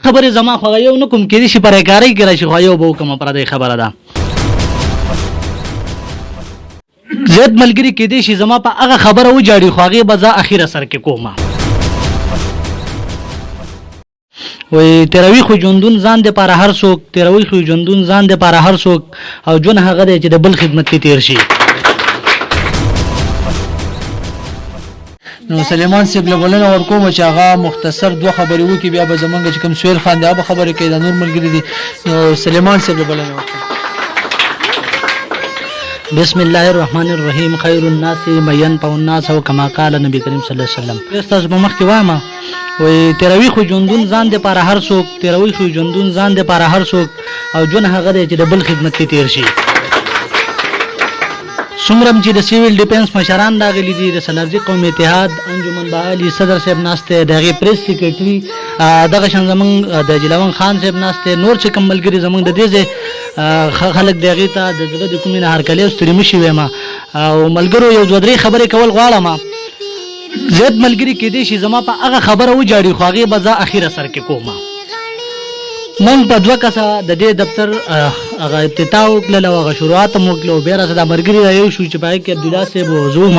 خبرې زما خو یو نه کوم کېدای شي پرېکارۍ کې راشي خو یو به وکړم پردی خبره ده زیات ملګري کېدای شي زما په هغه خبره وجاړي خو هغې به زه اخره سر کې کومه وی تیروي خو ژوندون ځان دپاره هر څوک تیروي خو ژوندون ځان دپاره هر څوک او ژوند هغه دی چې د بل خدمت کې تیر شي نو سلیمان صاحب له بلنه ورکوم چې هغه مختصر دوه خبرې وکړي بیا به زمونږ چې کوم سهیل خان دی هغه به خبرې کوي دا نور ملګري دي نو سلیمان صاحب له بلنه ورکوم بسم الله الرحمن الرحیم خیر الناس من ينفع الناس او کما قال نبی کریم صلی الله علیه وسلم استاذ په مخ کې وایم وی تیروي خو ژوندون ځان دپاره هر څوک تیروي خو ژوندون ځان دپاره هر څوک او ژوند هغه دی چې د بل خدمت کې تیر شي څومره چې د سیویل ډیفنس مشران راغلي دي د سلارجي قوم اتحاد انجمن بهالي صدر صاحب ناست دی د هغې پریس سیکرټري دغه شان زمونږ د جلاون خان صاحب ناست دی نور چې کوم ملګري زمونږ د دې ځای خلک د هغې ته د زړه د کومې نه هرکلی او ستړي مشي ویم او ملګرو یو دوه درې خبرې کول غواړم زیات ملګري کېدای شي زما په هغه خبره وجاړي خو هغې به زه اخره سر کې کومه مونږ په دوه کسه د دې دفتر هغه افتتاح وکړل او هغه شروعات هم وکړل او بیا راته دا ملګري رایو شو چې په هغې کې عبدالله صاحب او زه وم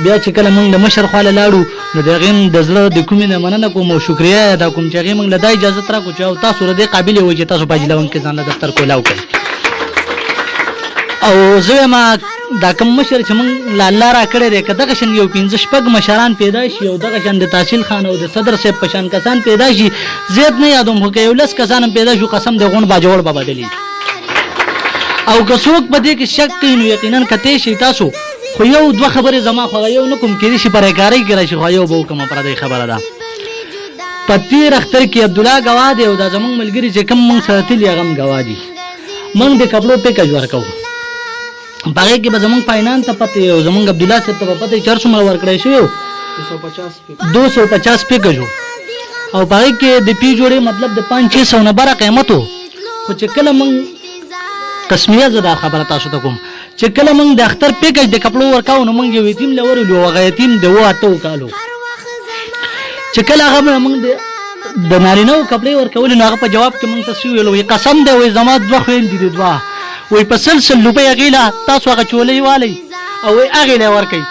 بیا چې کله مونږ د مشر خواله لاړو نو د هغې د زړه د کومې نه مننه کوم او شکریه یې ادا کوم چې هغې مونږ له دا اجازت راکړو چې تاسو د دې قابل وئ چې تاسو په اجلاون کې ځان له دفتر کولاو کړئ او زه وایم دا کوم مشر چې مونږ له الله راکړی دی که دغه شان یو 5 شپږ مشران پیدا شي او دغه شان د تحصیل خان او د صدر صاحب په شان کسان پیدا شي زیات نه یادوم خو که 11 کسان هم پیدا شو قسم د غونډ باجوړ به بدلي او که څوک په دې کې شک کوي نو یقینا کتی شي تاسو خو یو دوه خبرې زما خو یو نه کوم کېدای شي پرېکارۍ کې راشي خو یو به وکړم پردی خبره ده په تېر اختر کې عبدالله ګواه دی او دا زموږ ملګري چې کوم مونږ سره تلي هغه هم ګواه دي مونږ د کپړو پیکج ورکوو په هغې کې به زمونږ فاینان ته پته او زمونږ عبدالله صاحب ته به پته چې هر څومره ورکړی شوی و 250 پیکج و او په هغې کې د پی جوړې مطلب د 500-600 نه بره قیمت و خو چې کله مونږ قسمیه زه دا خبره تاسو ته کوم چې کله مونږ د اختر پیکج د کپړو ورکاو نو مونږ یو یتیم له ورولو او هغه یتیم د 8 کالو چې کله هغه مونږ د نارینهو کپړې ورکولې نو هغه په جواب کې مونږ ته څه ویل وایي قسم دی وایي زما 2 خویندې دي 2 وی په 100 روپۍ هغې له تاسو هغه چولۍ والئ او وی هغې له یې ورکئ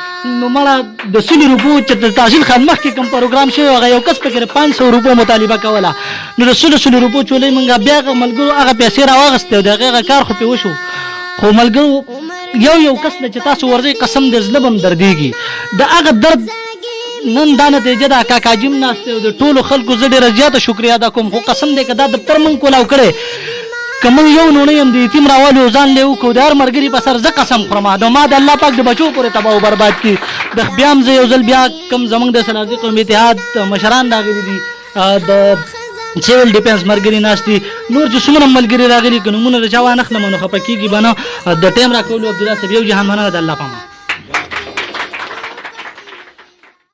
نو مړه د 100 روپو چې د تحصیل خان مخکې کوم پروګرام شوی هغه یو کس پکې 500 روپو مطالبه کوله نو د 100 روپو چولۍ مونږ بیا هغه ملګرو هغه پیسې راواغستې او د هغې هغه کار خو پې وشو خو ملګرو یو کس نه چې تاسو ورځئ قسم د زړه به هم دردېږي د هغه درد نن دا نتیجه ده کاکاجي هم ناست دی او د ټولو خلکو زه ډېره زیاته شکریه ادا کوم خو قسم دی که دا دفتر مونږ کولاو کړی که موږ یو نوڼۍ هم د یتیم راولو ځان لی وکړو د هر ملګري په سر زه قسم خورم نو ما د الله پاک د بچو پورې تباه و برباد کړي بیا هم زه یو ځل بیا کوم زموږ د سلارجي قوم اتحاد مشران راغلي دي د سیویل ډیفنس ملګري ناست دي نور چې څومره ملګري راغلي که نومونه د چا وانخلم نو خفه کېږي به نه د ټایم راکولو عبدالله صاحب یو جهان مننه د الله پامه